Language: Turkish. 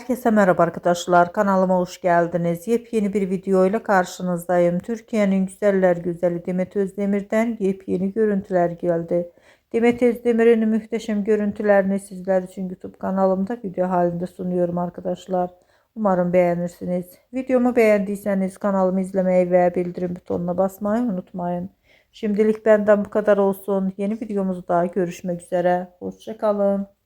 Herkese merhaba arkadaşlar. Kanalıma hoş geldiniz. Yepyeni bir video ile karşınızdayım. Türkiye'nin güzeller güzeli Demet Özdemir'den yepyeni görüntüler geldi. Demet Özdemir'in muhteşem görüntülerini sizler için YouTube kanalımda video halinde sunuyorum arkadaşlar. Umarım beğenirsiniz. Videomu beğendiyseniz kanalımı izlemeyi ve bildirim butonuna basmayı unutmayın. Şimdilik benden bu kadar olsun. Yeni videomuzda görüşmek üzere. Hoşça kalın.